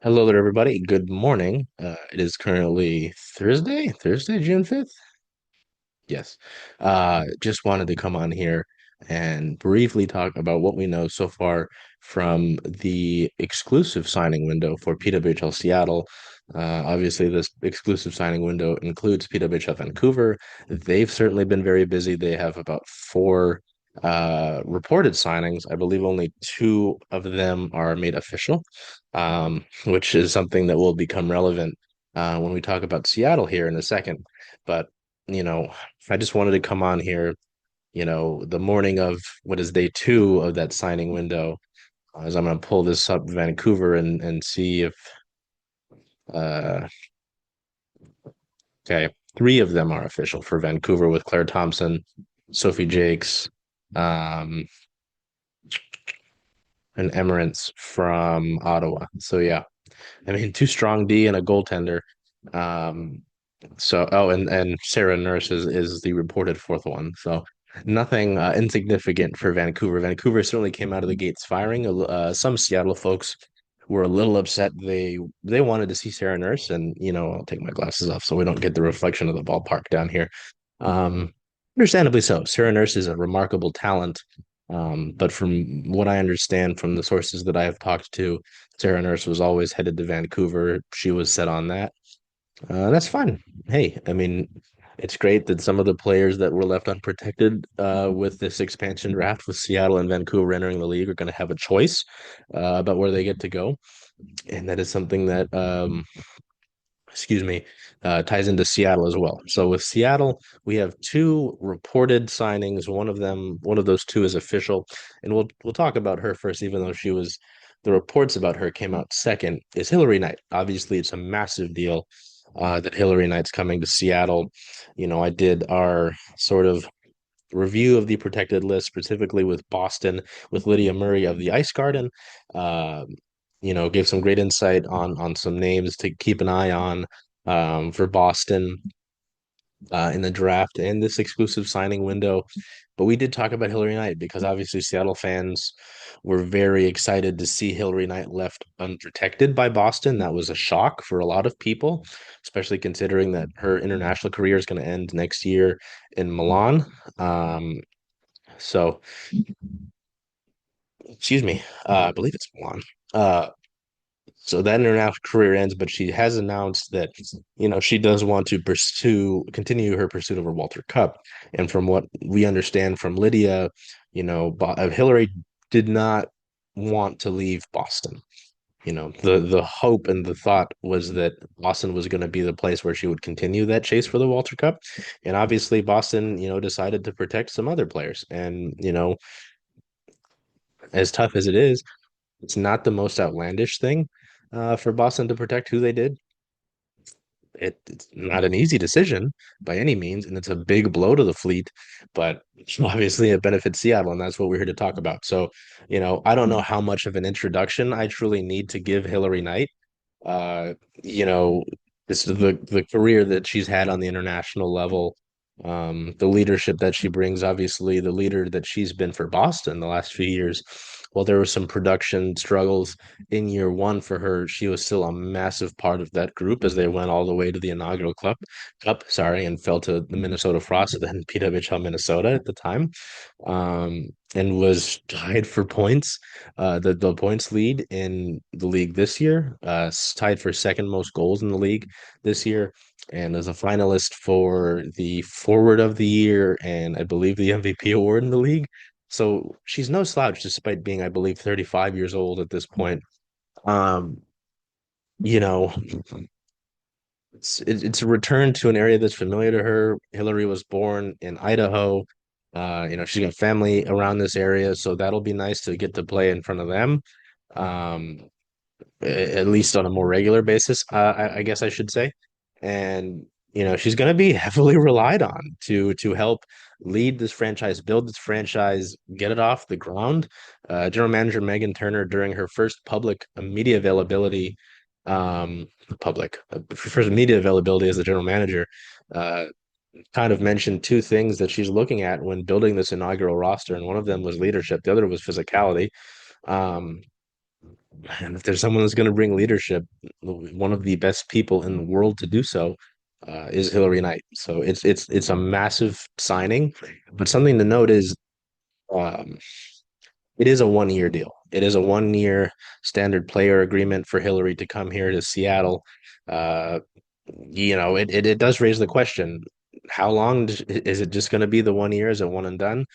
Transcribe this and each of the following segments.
Hello there, everybody. Good morning. It is currently Thursday, June 5th. Yes. Just wanted to come on here and briefly talk about what we know so far from the exclusive signing window for PWHL Seattle. Obviously, this exclusive signing window includes PWHL Vancouver. They've certainly been very busy. They have about four reported signings. I believe only two of them are made official, which is something that will become relevant when we talk about Seattle here in a second. But you know, I just wanted to come on here, the morning of what is day two of that signing window, as I'm going to pull this up Vancouver and see if, uh, okay, three of them are official for Vancouver with Claire Thompson, Sophie Jakes, um, and Emirates from Ottawa. So yeah, I mean, two strong D and a goaltender. Um, and Sarah Nurse is the reported fourth one. So nothing insignificant for Vancouver. Vancouver certainly came out of the gates firing. Some Seattle folks were a little upset. They wanted to see Sarah Nurse, and I'll take my glasses off so we don't get the reflection of the ballpark down here. Um, Understandably so. Sarah Nurse is a remarkable talent. But from what I understand from the sources that I have talked to, Sarah Nurse was always headed to Vancouver. She was set on that. That's fine. Hey, I mean, it's great that some of the players that were left unprotected with this expansion draft with Seattle and Vancouver entering the league are going to have a choice about where they get to go. And that is something that, excuse me, ties into Seattle as well. So with Seattle, we have two reported signings. One of those two is official, and we'll talk about her first, even though the reports about her came out second. Is Hillary Knight? Obviously, it's a massive deal that Hillary Knight's coming to Seattle. I did our sort of review of the protected list, specifically with Boston, with Lydia Murray of the Ice Garden. Uh, gave some great insight on some names to keep an eye on for Boston in the draft and this exclusive signing window. But we did talk about Hillary Knight because obviously Seattle fans were very excited to see Hillary Knight left unprotected by Boston. That was a shock for a lot of people, especially considering that her international career is going to end next year in Milan. So, excuse me, I believe it's Milan. Uh, So that international career ends, but she has announced that, she does want to continue her pursuit of her Walter Cup. And from what we understand from Lydia, Hillary did not want to leave Boston. The hope and the thought was that Boston was going to be the place where she would continue that chase for the Walter Cup. And obviously Boston, decided to protect some other players. And, as tough as it is, it's not the most outlandish thing for Boston to protect who they did. It's not an easy decision by any means, and it's a big blow to the fleet, but obviously it benefits Seattle, and that's what we're here to talk about. So, I don't know how much of an introduction I truly need to give Hillary Knight. Uh, you know, this is the career that she's had on the international level, the leadership that she brings, obviously the leader that she's been for Boston the last few years. While there were some production struggles in year one for her, she was still a massive part of that group as they went all the way to the inaugural cup, sorry, and fell to the Minnesota Frost, then PWHL Minnesota at the time, and was tied for points, the points lead in the league this year, tied for second most goals in the league this year, and as a finalist for the Forward of the Year and I believe the MVP award in the league. So she's no slouch, despite being, I believe, 35 years old at this point. Um, you know, it's a return to an area that's familiar to her. Hillary was born in Idaho. She's got family around this area, so that'll be nice to get to play in front of them. Um, at least on a more regular basis, I guess I should say. And she's going to be heavily relied on to help lead this franchise, build this franchise, get it off the ground. General Manager Megan Turner, during her first public media availability, first media availability as the general manager, uh, kind of mentioned two things that she's looking at when building this inaugural roster, and one of them was leadership, the other was physicality. Um, And if there's someone that's going to bring leadership, one of the best people in the world to do so is Hillary Knight. So it's a massive signing, but something to note is um, it is a 1 year deal. It is a 1 year standard player agreement for Hillary to come here to Seattle. Uh, it does raise the question: how long is it just going to be the 1 year? Is it one and done?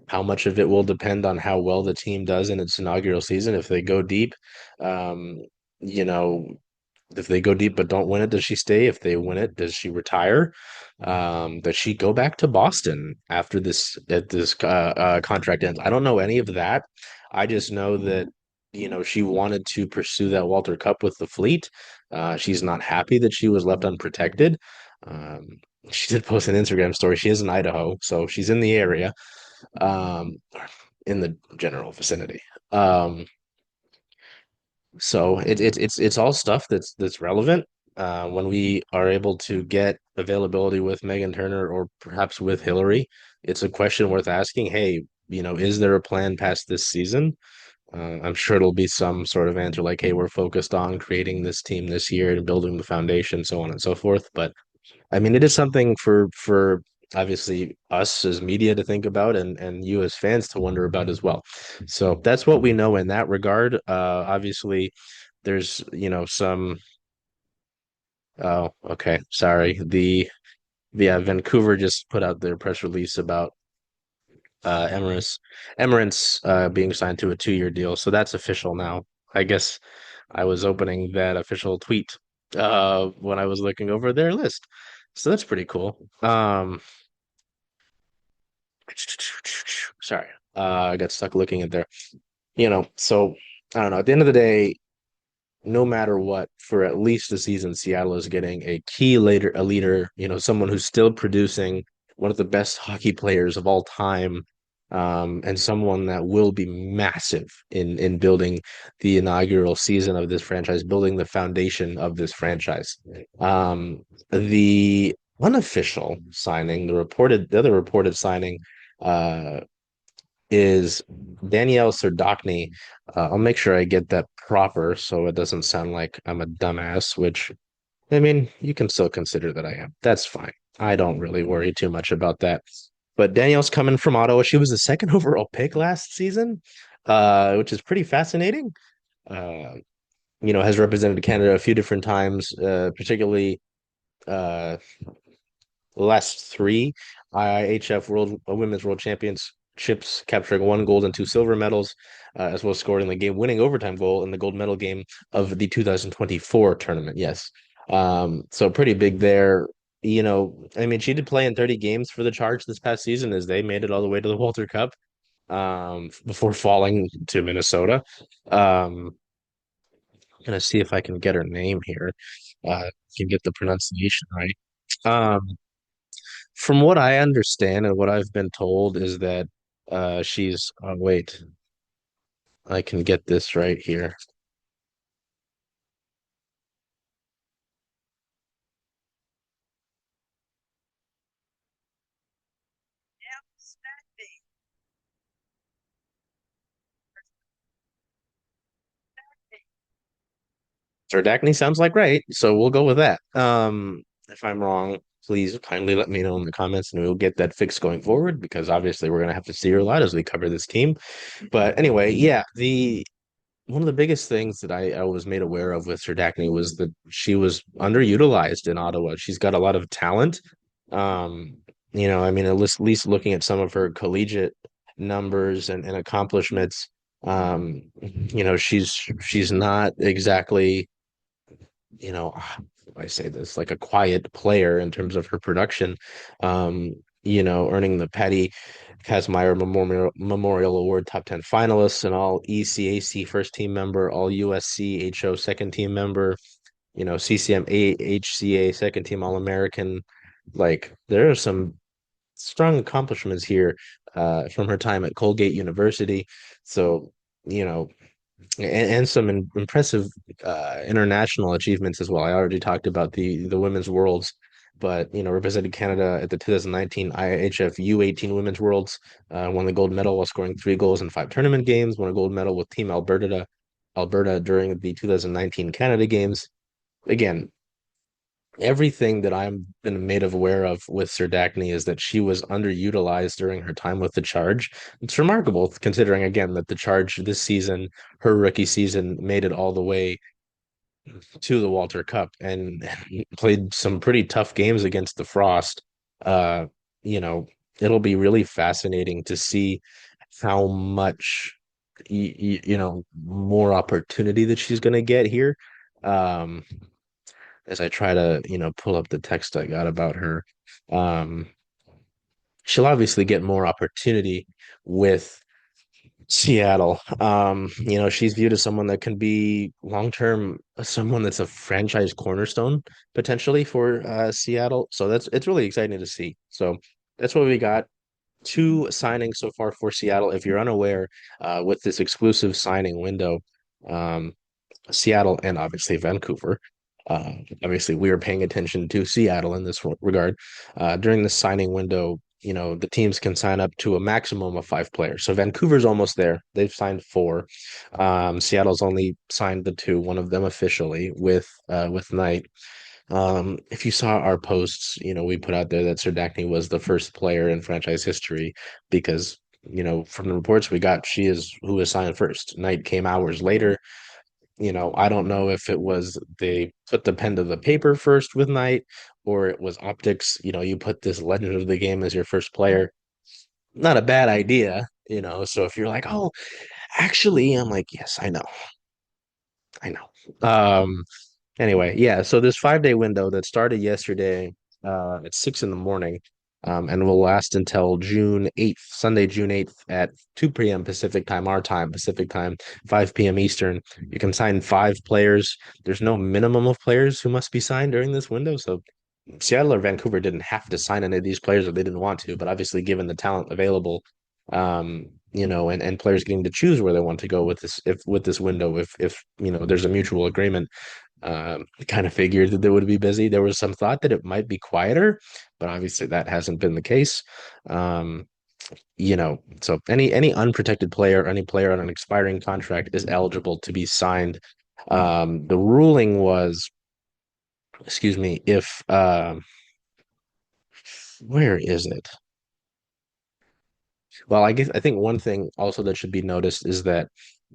How much of it will depend on how well the team does in its inaugural season. If they go deep, um, you know, if they go deep but don't win it, does she stay? If they win it, does she retire? Does she go back to Boston after this contract ends? I don't know any of that. I just know that she wanted to pursue that Walter Cup with the fleet. She's not happy that she was left unprotected. Um, she did post an Instagram story. She is in Idaho, so she's in the area, um, in the general vicinity. Um, so it's all stuff that's relevant. When we are able to get availability with Megan Turner or perhaps with Hillary, it's a question worth asking. Hey, is there a plan past this season? I'm sure it'll be some sort of answer like, hey, we're focused on creating this team this year and building the foundation, so on and so forth. But I mean, it is something for obviously us as media to think about and you as fans to wonder about as well. So that's what we know in that regard. Obviously, there's some. Oh, okay, sorry. The Vancouver just put out their press release about Emirates being signed to a 2 year deal, so that's official now. I guess I was opening that official tweet when I was looking over their list. So that's pretty cool. Sorry. I got stuck looking at there. So I don't know. At the end of the day, no matter what, for at least a season, Seattle is getting a leader, someone who's still producing, one of the best hockey players of all time, and someone that will be massive in building the inaugural season of this franchise, building the foundation of this franchise. The unofficial signing, the other reported signing, uh, is Danielle Serdachny. I'll make sure I get that proper so it doesn't sound like I'm a dumbass, which I mean, you can still consider that I am. That's fine. I don't really worry too much about that. But Danielle's coming from Ottawa. She was the second overall pick last season, which is pretty fascinating. Uh, has represented Canada a few different times, particularly uh, the last three IHF Women's World Championships, capturing one gold and two silver medals, as well as scoring the game-winning overtime goal in the gold medal game of the 2024 tournament. Yes, so pretty big there. I mean, she did play in 30 games for the Charge this past season as they made it all the way to the Walter Cup, before falling to Minnesota. I'm gonna see if I can get her name here. Can get the pronunciation right. Um, From what I understand and what I've been told is that she's wait, I can get this right here. Sardacne sounds like right, so we'll go with that. If I'm wrong, please kindly let me know in the comments and we'll get that fixed going forward because obviously we're gonna have to see her a lot as we cover this team. But anyway, yeah, the one of the biggest things that I was made aware of with Serdachny was that she was underutilized in Ottawa. She's got a lot of talent. Um, I mean, at least looking at some of her collegiate numbers and accomplishments, she's not exactly, how do I say this, like a quiet player in terms of her production. Um, earning the Patty Kazmaier Memorial Award top 10 finalists, and all ECAC first team member, all USC HO second team member, CCMA HCA second team All American. Like there are some strong accomplishments here from her time at Colgate University. So, you know, and some impressive international achievements as well. I already talked about the women's worlds, but represented Canada at the 2019 IHF U18 Women's Worlds, won the gold medal while scoring 3 goals in 5 tournament games, won a gold medal with Team Alberta Alberta during the 2019 Canada Games. Again, everything that I'm been made aware of with Serdachny is that she was underutilized during her time with the Charge. It's remarkable considering again that the Charge this season, her rookie season, made it all the way to the Walter Cup and played some pretty tough games against the Frost. Uh, you know, it'll be really fascinating to see how much more opportunity that she's going to get here. Um, as I try to, pull up the text I got about her. Um, she'll obviously get more opportunity with Seattle. She's viewed as someone that can be long term, someone that's a franchise cornerstone potentially for Seattle. So that's it's really exciting to see. So that's what we got. Two signings so far for Seattle. If you're unaware, with this exclusive signing window, um, Seattle and obviously Vancouver. Obviously, we are paying attention to Seattle in this regard. During the signing window, the teams can sign up to a maximum of five players. So Vancouver's almost there. They've signed four. Seattle's only signed the two, one of them officially with Knight. If you saw our posts, we put out there that Serdachny was the first player in franchise history because, from the reports we got, she is who was signed first. Knight came hours later. I don't know if it was they put the pen to the paper first with Knight or it was optics. You put this legend of the game as your first player. Not a bad idea, So if you're like, oh, actually, I'm like, yes, I know. Anyway, yeah. So this 5-day window that started yesterday at 6 in the morning, and will last until June 8th, Sunday, June 8th at 2 p.m. Pacific time, our time, Pacific time, 5 p.m. Eastern. You can sign five players. There's no minimum of players who must be signed during this window. So Seattle or Vancouver didn't have to sign any of these players if they didn't want to, but obviously given the talent available, and players getting to choose where they want to go with this window, if there's a mutual agreement, kind of figured that they would be busy. There was some thought that it might be quieter, but obviously that hasn't been the case. Um, so any unprotected player, any player on an expiring contract is eligible to be signed. The ruling was, excuse me, if where is it? Well, I think one thing also that should be noticed is that,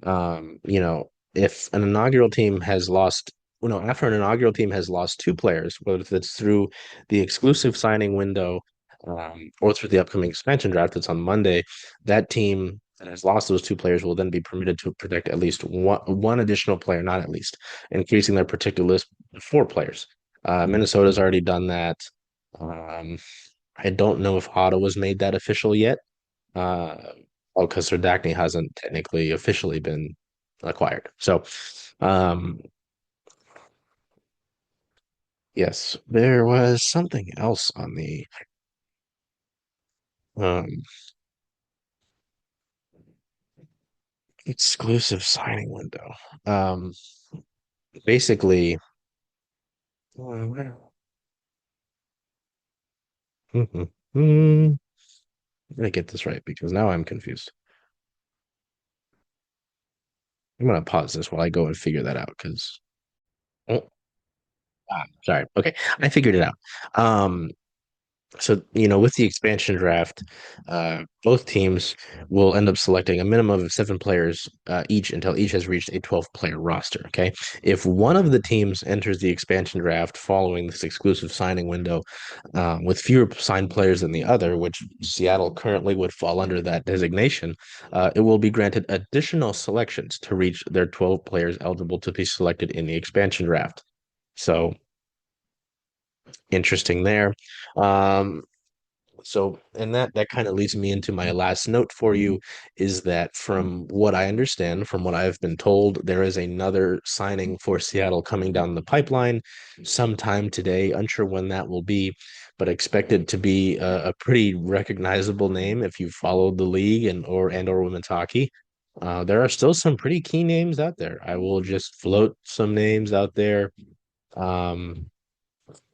if an inaugural team has lost, after an inaugural team has lost two players, whether it's through the exclusive signing window, or through the upcoming expansion draft that's on Monday, that team that has lost those two players will then be permitted to protect at least one additional player, not at least, increasing their protected list to four players. Minnesota's already done that. Um, I don't know if Ottawa's made that official yet. Uh, because Serdachny hasn't technically officially been acquired. So, um, yes, there was something else on the um, exclusive signing window. Um, basically, I'm gonna get this right because now I'm confused. I'm gonna pause this while I go and figure that out because oh, sorry. Okay, I figured it out. Um, So, with the expansion draft, both teams will end up selecting a minimum of seven players each until each has reached a 12-player roster. Okay. If one of the teams enters the expansion draft following this exclusive signing window with fewer signed players than the other, which Seattle currently would fall under that designation, it will be granted additional selections to reach their 12 players eligible to be selected in the expansion draft. So, interesting there. Um, and that kind of leads me into my last note for you is that from what I understand, from what I've been told, there is another signing for Seattle coming down the pipeline sometime today. Unsure when that will be, but expected to be a pretty recognizable name if you followed the league and or women's hockey. There are still some pretty key names out there. I will just float some names out there. Um,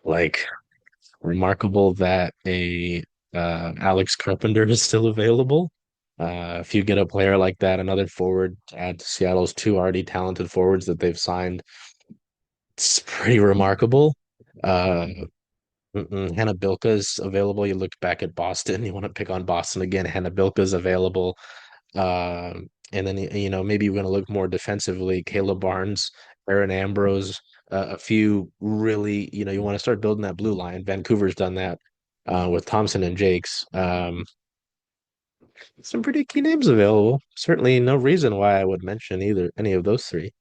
like remarkable that a Alex Carpenter is still available. If you get a player like that, another forward to add to Seattle's two already talented forwards that they've signed, it's pretty remarkable. Uh, Hannah Bilka's available. You look back at Boston, you want to pick on Boston again. Hannah Bilka's available. And then, maybe you're going to look more defensively. Caleb Barnes, Aaron Ambrose, a few really, you want to start building that blue line. Vancouver's done that with Thompson and Jakes. Some pretty key names available. Certainly no reason why I would mention any of those three.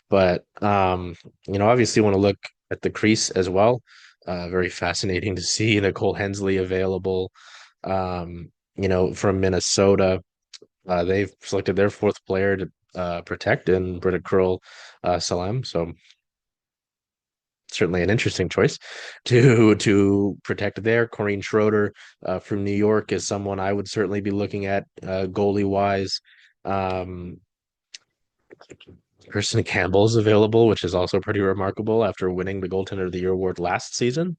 But obviously want to look at the crease as well. Very fascinating to see Nicole Hensley available. From Minnesota. They've selected their fourth player to protect in Britta Curl Salem. So certainly an interesting choice to protect there. Corrine Schroeder from New York is someone I would certainly be looking at goalie wise. Kirsten Campbell is available, which is also pretty remarkable after winning the Goaltender of the Year award last season,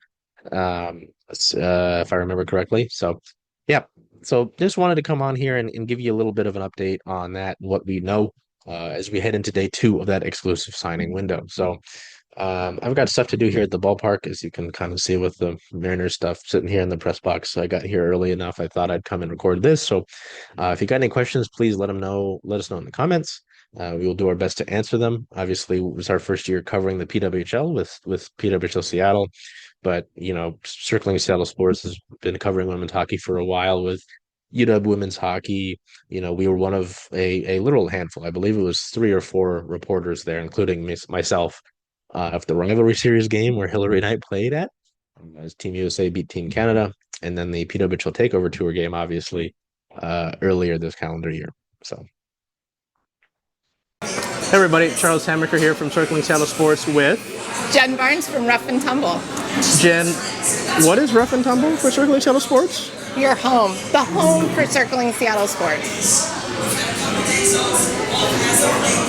if I remember correctly. So, yeah. So just wanted to come on here and give you a little bit of an update on that and what we know as we head into day 2 of that exclusive signing window. So I've got stuff to do here at the ballpark, as you can kind of see with the Mariners stuff sitting here in the press box. So I got here early enough. I thought I'd come and record this. So if you got any questions, please let us know in the comments. We will do our best to answer them. Obviously, it was our first year covering the PWHL with PWHL Seattle, but Circling Seattle Sports has been covering women's hockey for a while with UW women's hockey. We were one of a little handful. I believe it was 3 or 4 reporters there, including myself, of the rivalry series game where Hillary and I played at, as Team USA beat Team Canada, and then the PWHL Takeover Tour game, obviously, earlier this calendar year. So. Hey everybody, Charles Hamaker here from Circling Seattle Sports with Jen Barnes from Rough and Tumble. Jen, what is Rough and Tumble for Circling Seattle Sports? Your home. The home for Circling Seattle Sports.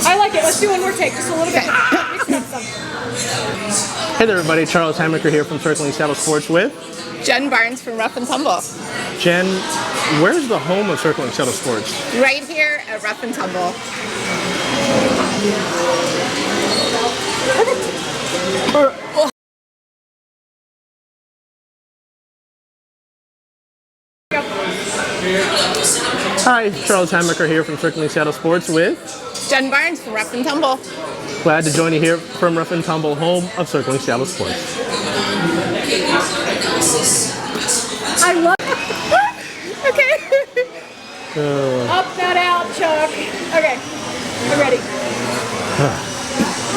I like it. Let's do one more take, just a little bit. Hey there everybody, Charles Hamaker here from Circling Seattle Sports with Jen Barnes from Rough and Tumble. Jen, where's the home of Circling Seattle Sports? Right here at Rough and Tumble. Hi, Charles Hamaker here from Circling Seattle Sports with Jen Barnes from Rough and Tumble. Glad to join you here from Rough and Tumble, home of Circling Seattle Sports. I love Okay. Up that out, Chuck. Okay, I'm ready.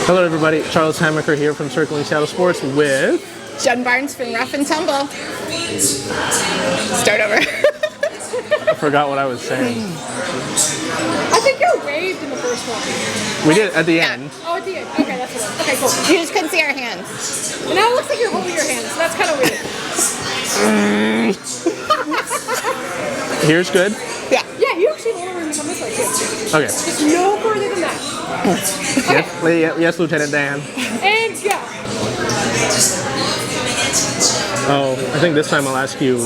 Hello everybody, Charles Hamaker here from Circling Seattle Sports with Jen Barnes from Rough and Tumble. Start over. I forgot what I was saying. I think you waved in the first one. We did at the end. Oh, at the end. Okay, that's what it was. Okay, cool. You just couldn't see our hands. And now it looks like you're holding your hands, so that's kind of weird. Here's good? Yeah, you actually have a little room to come this way, too. Okay. Just no further than that. Okay. Yes, Lieutenant Dan. And go. Oh, I think this time I'll ask you,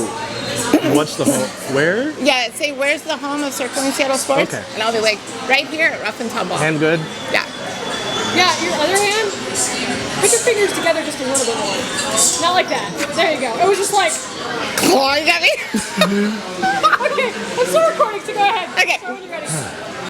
what's the home? Where? Yeah, say, where's the home of Circling Seattle Sports? Okay. And I'll be like, right here at Rough and Tumble. Hand good? Yeah. Yeah, your other hand, put your fingers together just a little bit more. Not like that. There you go. It was just like... Clawing at me. Okay, I'm still recording, so go ahead. Okay. Start when you're ready.